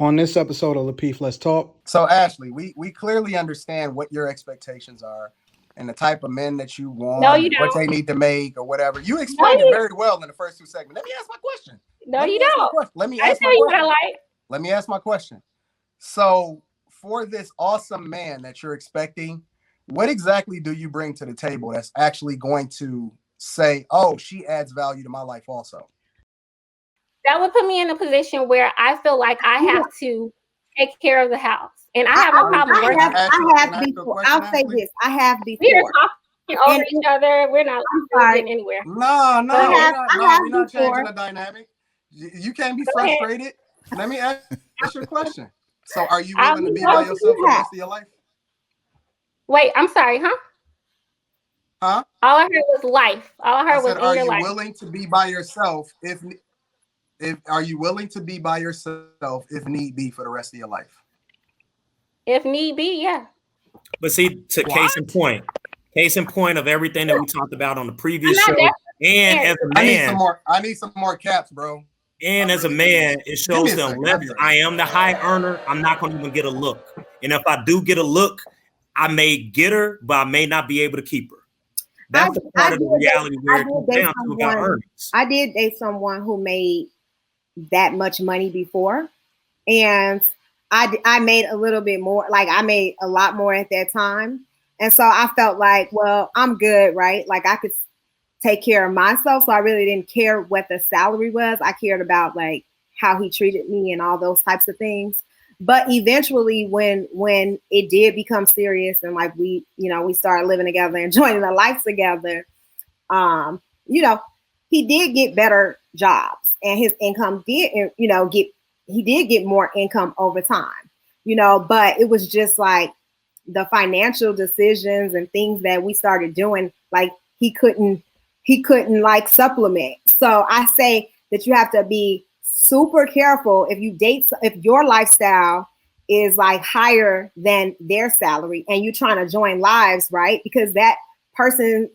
On this episode of Lapeef, Let's Talk. So, Ashley, we clearly understand what your expectations are and the type of men that you want, No, you what don't. they need to make or whatever. You explained it very well in the first two segments. Let me ask my question. No, you don't. Let me I ask my tell you what I question. like. Let me ask my question. So, for this awesome man that you're expecting, what exactly do you bring to the table that's actually going to say, oh, she adds value to my life also? That would put me in a position where I feel like I have to take care of the house. And I have no problem working. I have before. I'll say this. I have before. We're talking over each other. We're not getting anywhere. No, we're not changing the dynamic. You can't be frustrated. Let me ask you a question. So are you willing to be by yourself for the rest of your life? Wait, I'm sorry, huh? Huh? All I heard was life. All I heard was in your life. Are you willing to be by yourself if are you willing to be by yourself if need be for the rest of your life? If need be, yeah. But see, case in point of everything that we talked about on the previous show. And as a man, I need some more caps, bro. And as a man, it shows them unless I am the high earner, I'm not going to even get a look. And if I do get a look, I may get her, but I may not be able to keep her. That's the part of the reality where it comes down to about earnings. I did date someone who made that much money before, and I made a little bit more. Like I made a lot more at that time, and so I felt like, well, I'm good, right? Like I could take care of myself, so I really didn't care what the salary was. I cared about like how he treated me and all those types of things. But eventually, when it did become serious and like we started living together and joining a life together, he did get better jobs and his income did, he did get more income over time, but it was just like the financial decisions and things that we started doing, like he couldn't like supplement. So I say that you have to be super careful if your lifestyle is like higher than their salary and you're trying to join lives, right? Because that person's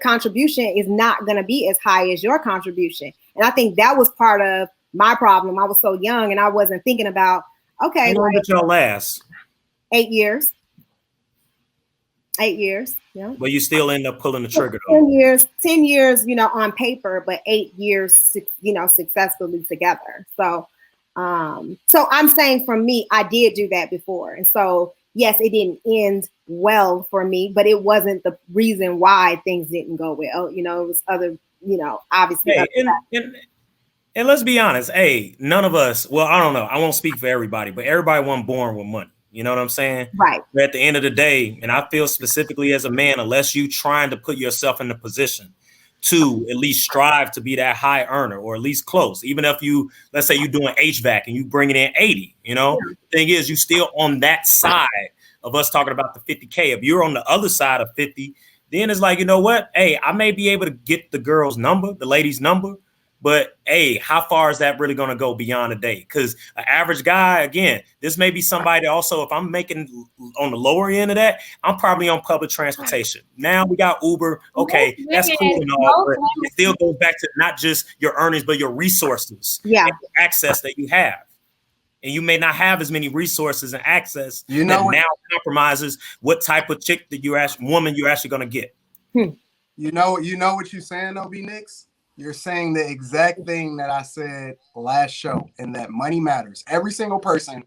contribution is not going to be as high as your contribution. And I think that was part of my problem. I was so young and I wasn't thinking about, okay. How long did y'all last? 8 years. 8 years. Yeah. But you still end up pulling the trigger. 10 years, on paper, but 8 years, successfully together. So I'm saying for me, I did do that before. And so, yes, it didn't end well for me, but it wasn't the reason why things didn't go well. It was other, obviously. Hey, and let's be honest. Hey, none of us, well, I don't know. I won't speak for everybody, but everybody wasn't born with money. You know what I'm saying? Right. But at the end of the day, and I feel specifically as a man, unless you trying to put yourself in the position to at least strive to be that high earner or at least close, even if let's say you're doing HVAC and you bringing in 80, the thing is you still on that side of us talking about the 50K. If you're on the other side of 50, then it's like, you know what? Hey, I may be able to get the girl's number, the lady's number. But, hey, how far is that really going to go beyond a day? Because an average guy, again, this may be somebody also, if I'm making on the lower end of that, I'm probably on public transportation. Now we got Uber. Okay, that's cool and all, but it still goes back to not just your earnings, but your resources and access that you have. And you may not have as many resources and access that now compromises what type of chick that woman you're actually going to get. You know what you're saying, OB Nix? You're saying the exact thing that I said last show, and that money matters. Every single person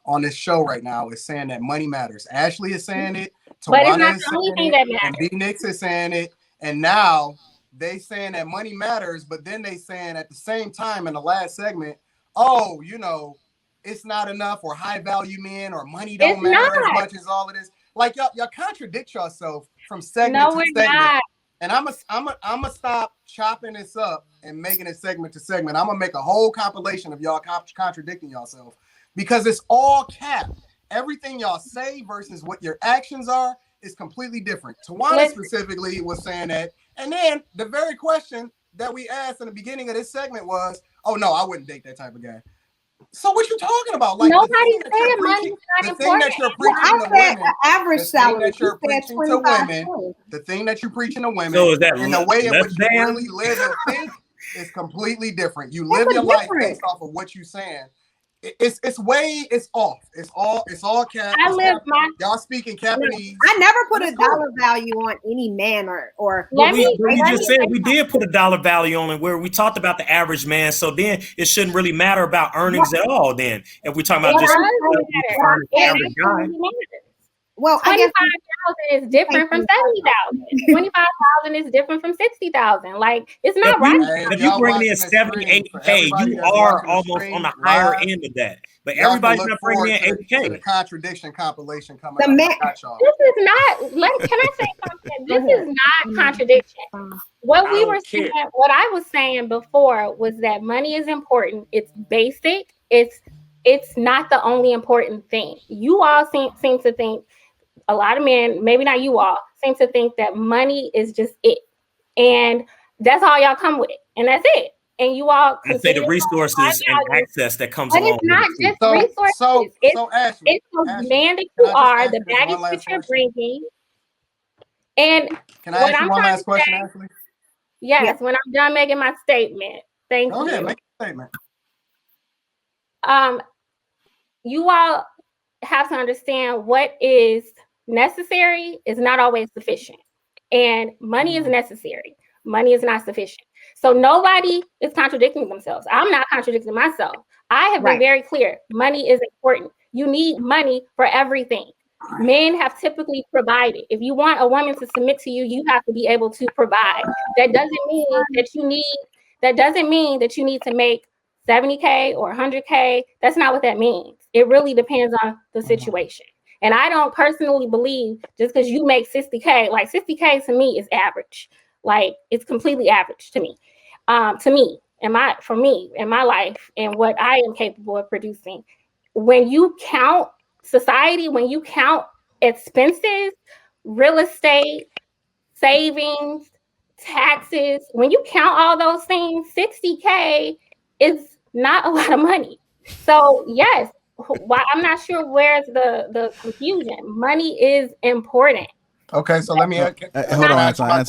on this show right now is saying that money matters. Ashley is saying it. Tawana is saying it. And B Nix is saying it. And now they saying that money matters, but then they saying at the same time in the last segment, oh, it's not enough, or high value men, or money don't matter as much as all of this. Like y'all contradict yourself from segment to segment. Not. And I'm gonna stop chopping this up and making it segment to segment. I'm gonna make a whole compilation of y'all contradicting yourself, because it's all cap. Everything y'all say versus what your actions are is completely different. Tawana specifically was saying that, and then the very question that we asked in the beginning of this segment was, "Oh no, I wouldn't date that type of guy." So what you talking about? Like nobody said money's not important. The thing that you're preaching to women, average salary. The thing that you're preaching to women, so is that and the way in which you really live and think is completely different. You live your life based off of what you're saying. it's off. It's all cap. I live my. Y'all speaking Capanese. I never put a dollar value on any man or. We just said we did put a dollar value on it where we talked about the average man. So then it shouldn't really matter about earnings at all. Then if we're talking about just the average guy. Well, 25,000 is different from 70,000. 25,000 is different from 60,000. Like, it's not right. If you bring in 70, 80K, you are almost on the higher end of that. But everybody's not bringing in 80K. The contradiction compilation coming up. This is not. Can I say something? This is not contradiction. What I was saying before was that money is important. It's basic. It's not the only important thing. You all seem to think. A lot of men, maybe not you all, seem to think that money is just it. And that's all y'all come with. And that's it. And you all say the resources and access that comes along. But it's not just resources. It's the man that you are, the baggage that you're bringing. And can I ask you one last question, Ashley? Yes, when I'm done making my statement. Thank you. Okay, make a statement. You all have to understand what is necessary is not always sufficient, and money is necessary. Money is not sufficient. So nobody is contradicting themselves. I'm not contradicting myself. I have been very clear. Money is important. You need money for everything. Men have typically provided. If you want a woman to submit to you, you have to be able to provide. That doesn't mean that you need to make 70K or 100K. That's not what that means. It really depends on the situation. And I don't personally believe just because you make 60K, like 60K to me is average. Like, it's completely average to me. In my life and what I am capable of producing. When you count society, when you count expenses, real estate, savings, taxes, when you count all those things, 60K is not a lot of money. So yes, I'm not sure where's the confusion. Money is important. Okay, so let me hold on, Anton.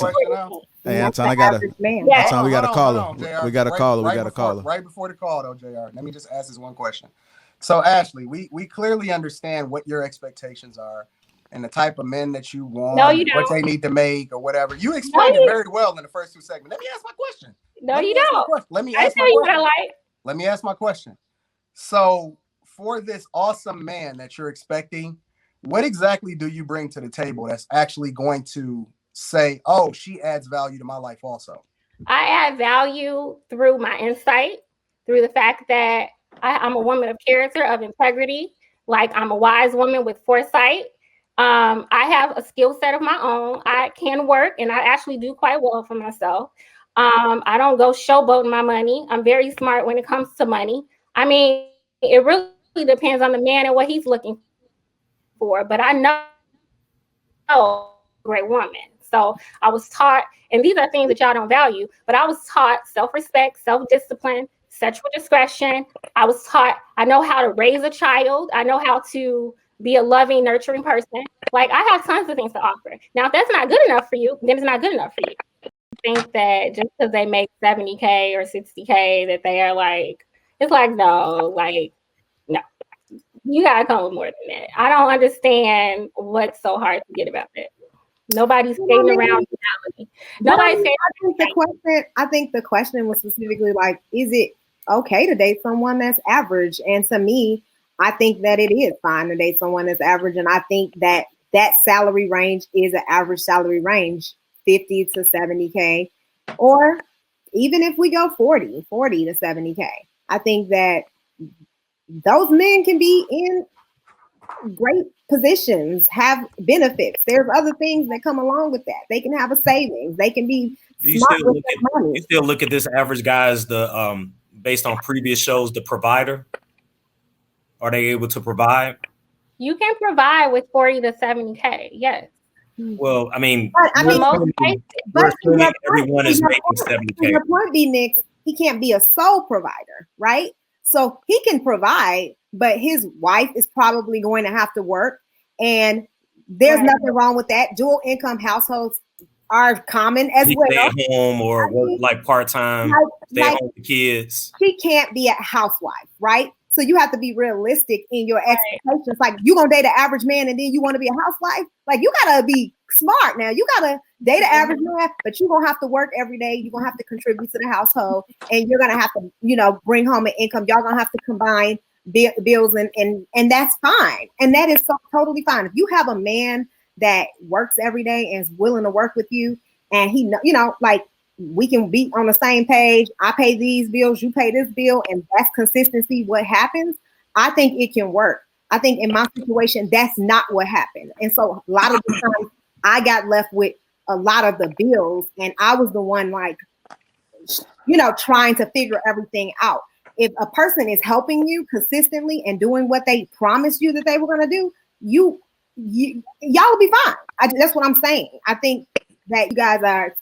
Hey, Anton, Anton, we got to call her. We got to call her. Right before the call, though, JR. Let me just ask this one question. So, Ashley, we clearly understand what your expectations are and the type of men that you want, what they need to make or whatever. You explained it very well in the first two segments. Let me ask my question. No, you don't. Let me ask my question. Let me ask my question. So, for this awesome man that you're expecting, what exactly do you bring to the table that's actually going to say, oh, she adds value to my life also? I add value through my insight, through the fact that I'm a woman of character, of integrity. Like, I'm a wise woman with foresight. I have a skill set of my own. I can work, and I actually do quite well for myself. I don't go showboating my money. I'm very smart when it comes to money. I mean, it really depends on the man and what he's looking for. But I know a great woman. So I was taught, and these are things that y'all don't value, but I was taught self-respect, self-discipline, sexual discretion. I was taught, I know how to raise a child. I know how to be a loving, nurturing person. Like, I have tons of things to offer. Now, if that's not good enough for you, then it's not good enough for you. I think that just because they make 70K or 60K, that they are like, it's like, no. You gotta come with more than that. I don't understand what's so hard to get about that. Nobody's skating around reality. Nobody's saying. I think the question was specifically like, is it okay to date someone that's average? And to me, I think that it is fine to date someone that's average. And I think that that salary range is an average salary range, 50 to 70K, or even if we go 40 to 70K. I think that those men can be in great positions, have benefits. There's other things that come along with that. They can have a savings. They can be smart with their money. You still look at this average guy as the based on previous shows, the provider. Are they able to provide? You can provide with 40 to 70K. Yes. Well, I mean, everyone is making 70K. Your point be, Nick, he can't be a sole provider, right? So he can provide, but his wife is probably going to have to work. And there's nothing wrong with that. Dual income households are common as well. Stay home or work like part-time, stay home with the kids. She can't be a housewife, right? So you have to be realistic in your expectations. Like, you gonna date an average man and then you want to be a housewife? Like, you gotta be smart now. You gotta date an average man, but you're gonna have to work every day. You're gonna have to contribute to the household, and you're gonna have to, you know, bring home an income. Y'all gonna have to combine bills, and that's fine. And that is so totally fine. If you have a man that works every day and is willing to work with you, and he, you know, like, we can be on the same page. I pay these bills, you pay this bill, and that's consistency. What happens? I think it can work. I think in my situation, that's not what happened. And so a lot of the times I got left with a lot of the bills, and I was the one, like, you know, trying to figure everything out. If a person is helping you consistently and doing what they promised you that they were going to do, y'all will be fine. That's what I'm saying. I think that you guys are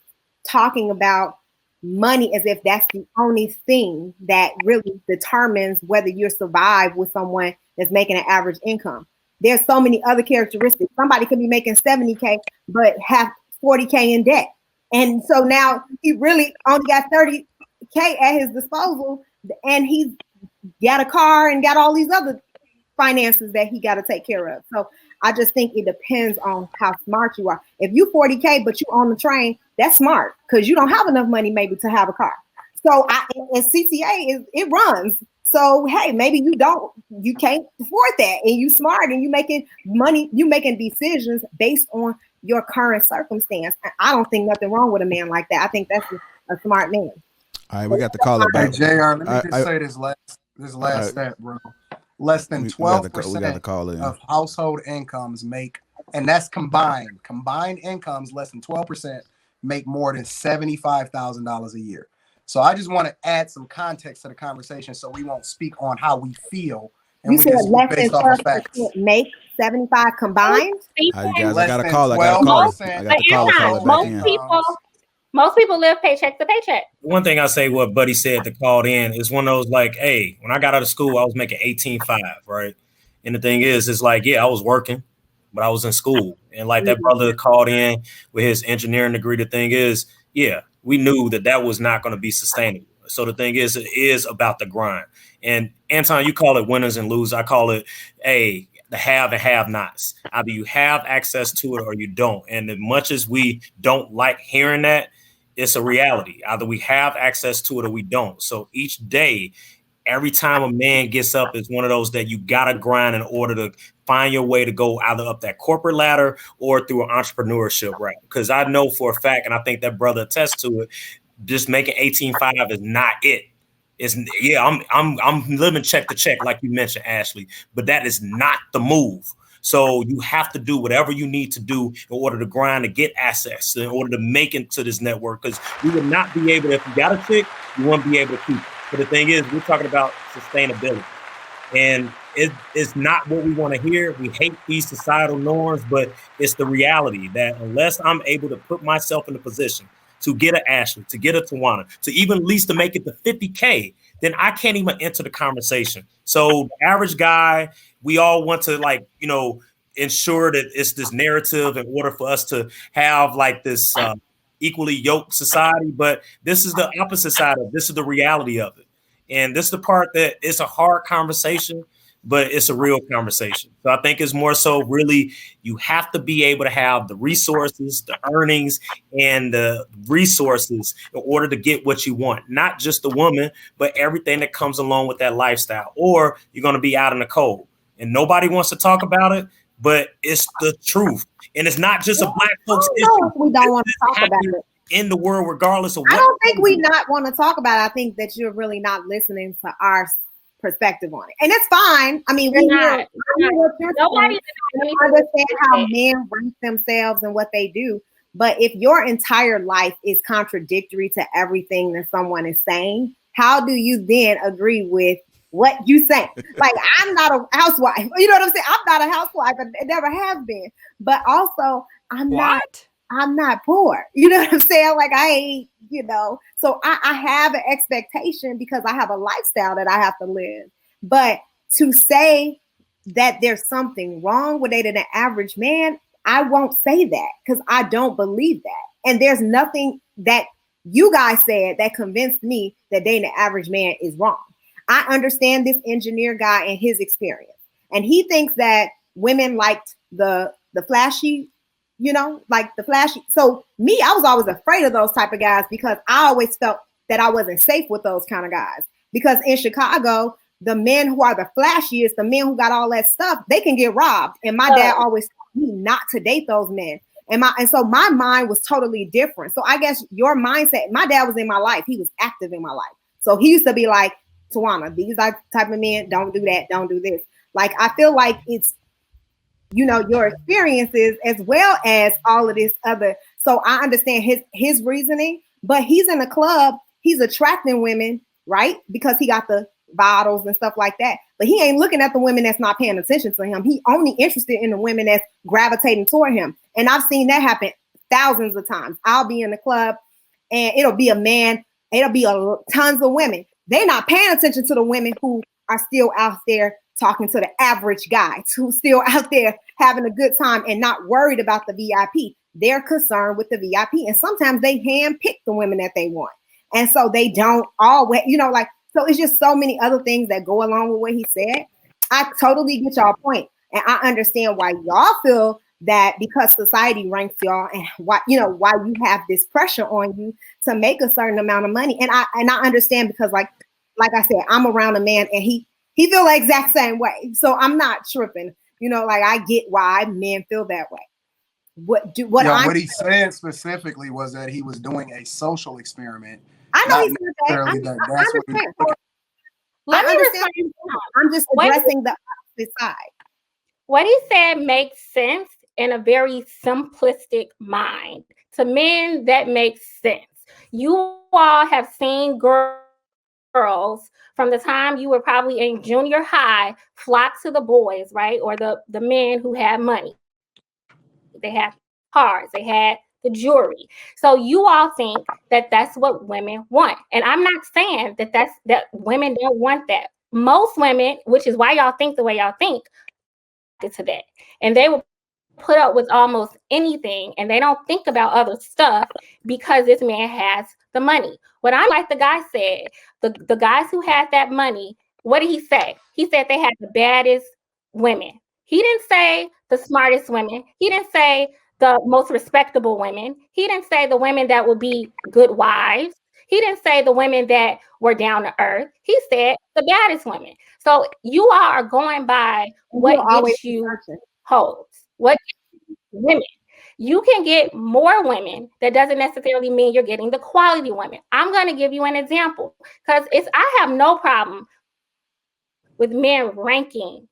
talking about money as if that's the only thing that really determines whether you survive with someone that's making an average income. There's so many other characteristics. Somebody could be making 70K but have 40K in debt, and so now he really only got 30K at his disposal, and he's got a car and got all these other finances that he got to take care of. So I just think it depends on how smart you are. If you 40K but you on the train, that's smart, because you don't have enough money maybe to have a car. So and CTA it runs. So hey, maybe you can't afford that, and you smart, and you making money, you making decisions based on your current circumstance. And I don't think nothing wrong with a man like that. I think that's a smart man. All right, we got the caller back. Hey, JR, let me just say this last stat, bro. Less than 12% of household incomes make, and that's combined incomes, less than 12% make more than $75,000 a year. So I just want to add some context to the conversation so we won't speak on how we feel. And you said less than 12% make 75 combined? How you guys? I got a call. I got the caller back in. Most people live paycheck to paycheck. One thing I say, what Buddy said that called in, is one of those, like, hey, when I got out of school, I was making 18.5, right? And the thing is, it's like, yeah, I was working, but I was in school. And like that brother called in with his engineering degree. The thing is, yeah, we knew that was not going to be sustainable. So the thing is, it is about the grind. And Anton, you call it winners and losers. I call it, the have and have nots. Either you have access to it or you don't. And as much as we don't like hearing that, it's a reality. Either we have access to it or we don't. So each day, every time a man gets up, is one of those that you got to grind in order to find your way to go either up that corporate ladder or through an entrepreneurship route. Because I know for a fact, and I think that brother attests to it, just making 18.5 is not it. I'm living check to check, like you mentioned, Ashley, but that is not the move. So you have to do whatever you need to do in order to grind to get access, in order to make it to this network. Because you would not be able to, if you got a chick, you won't be able to keep it. But the thing is, we're talking about sustainability. And it's not what we want to hear. We hate these societal norms, but it's the reality that unless I'm able to put myself in a position to get an Ashley, to get a Tawana, to even at least to make it to 50K, then I can't even enter the conversation. So the average guy, we all want to, like, you know, ensure that it's this narrative in order for us to have like this equally yoked society. But this is the opposite side of it. This is the reality of it. And this is the part that it's a hard conversation, but it's a real conversation. So I think it's more so really you have to be able to have the resources, the earnings, and the resources in order to get what you want. Not just the woman, but everything that comes along with that lifestyle, or you're going to be out in the cold. And nobody wants to talk about it, but it's the truth. And it's not just a black folks issue. We don't want to talk about it. In the world, regardless of what. I don't think we not want to talk about it. I think that you're really not listening to our perspective on it. And it's fine. I mean, nobody understand how men rank themselves and what they do. But if your entire life is contradictory to everything that someone is saying, how do you then agree with what you say? Like, I'm not a housewife. You know what I'm saying? I'm not a housewife. I never have been. But also, I'm not poor. You know what I'm saying? Like, I ain't, you know, so I have an expectation because I have a lifestyle that I have to live. But to say that there's something wrong with dating an average man, I won't say that because I don't believe that. And there's nothing that you guys said that convinced me that dating an average man is wrong. I understand this engineer guy and his experience. And he thinks that women liked the flashy, like the flashy. So me, I was always afraid of those type of guys because I always felt that I wasn't safe with those kind of guys. Because in Chicago, the men who are the flashiest, the men who got all that stuff, they can get robbed. And my dad always told me not to date those men. And so my mind was totally different. So I guess your mindset, my dad was in my life. He was active in my life. So he used to be like, Tawana, these are type of men, don't do that, don't do this. Like, I feel like it's, your experiences as well as all of this other. So I understand his reasoning, but he's in a club, he's attracting women, right? Because he got the bottles and stuff like that. But he ain't looking at the women that's not paying attention to him. He only interested in the women that's gravitating toward him. And I've seen that happen thousands of times. I'll be in the club and it'll be a man, it'll be tons of women. They're not paying attention to the women who are still out there talking to the average guy, who's still out there having a good time and not worried about the VIP. They're concerned with the VIP. And sometimes they handpick the women that they want. And so they don't always, so it's just so many other things that go along with what he said. I totally get y'all point. And I understand why y'all feel that because society ranks y'all and why you have this pressure on you to make a certain amount of money. And I understand because like I said, I'm around a man and he feel the exact same way. So I'm not tripping. I get why men feel that way. What he said specifically was that he was doing a social experiment. I know he said that. I understand. Let me understand. I'm just addressing the opposite side. What he said makes sense in a very simplistic mind. To men, that makes sense. You all have seen girls from the time you were probably in junior high flock to the boys, right? Or the men who had money. They had cars, they had the jewelry. So you all think that that's what women want. And I'm not saying that women don't want that. Most women, which is why y'all think the way y'all think, to that. And they will put up with almost anything and they don't think about other stuff because this man has the money. What I like the guy said, the guys who had that money, what did he say? He said they had the baddest women. He didn't say the smartest women. He didn't say the most respectable women. He didn't say the women that would be good wives. He didn't say the women that were down to earth. He said the baddest women. So you are going by what gets you holds. What women? You can get more women. That doesn't necessarily mean you're getting the quality women. I'm going to give you an example because I have no problem with men ranking.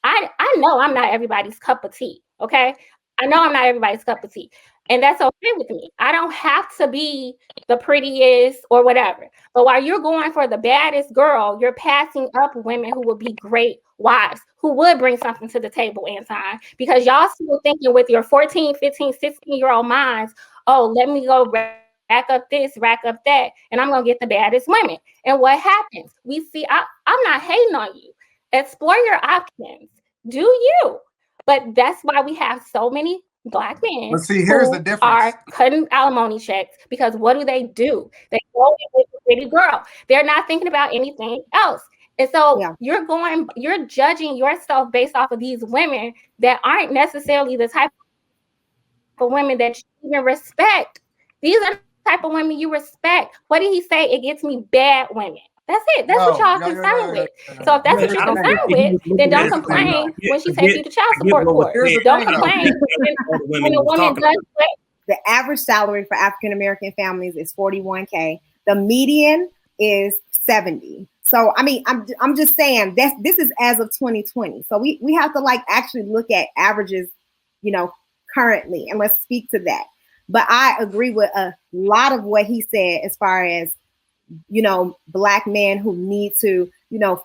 I know I'm not everybody's cup of tea. Okay. I know I'm not everybody's cup of tea. And that's okay with me. I don't have to be the prettiest or whatever. But while you're going for the baddest girl, you're passing up women who would be great wives, who would bring something to the table in time. Because y'all still thinking with your 14, 15, 16-year-old minds, oh, let me go rack up this, rack up that, and I'm going to get the baddest women. And what happens? We see, I'm not hating on you. Explore your options. Do you? But that's why we have so many Black men here's the difference. Are cutting alimony checks because what do? They go in with a pretty girl. They're not thinking about anything else. And so you're judging yourself based off of these women that aren't necessarily the type of women that you even respect. These are the type of women you respect. What did he say? It gets me bad women. That's it. That's what y'all concerned with. So if that's what you're concerned with, then don't complain when she takes you to child support court. Don't complain when a woman does what. The average salary for African American families is $41K. The median is $70. So I mean, I'm just saying this is as of 2020. So we have to actually look at averages, currently, and let's speak to that. But I agree with a lot of what he said as far as Black men who need to,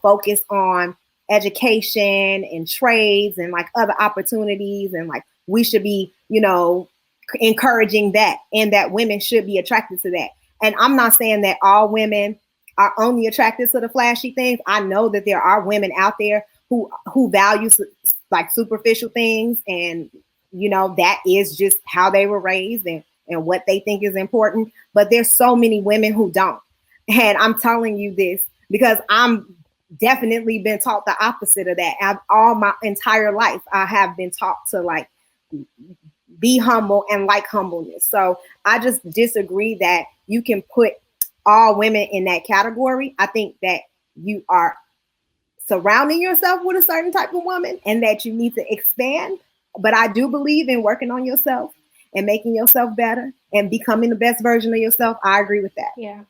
focus on education and trades and other opportunities. And we should be, encouraging that and that women should be attracted to that. And I'm not saying that all women are only attracted to the flashy things. I know that there are women out there who value superficial things. And, that is just how they were raised and what they think is important. But there's so many women who don't. And I'm telling you this because I'm definitely been taught the opposite of that. All my entire life, I have been taught to like be humble and like humbleness. So I just disagree that you can put all women in that category. I think that you are surrounding yourself with a certain type of woman and that you need to expand. But I do believe in working on yourself and making yourself better and becoming the best version of yourself. I agree with that. Yeah.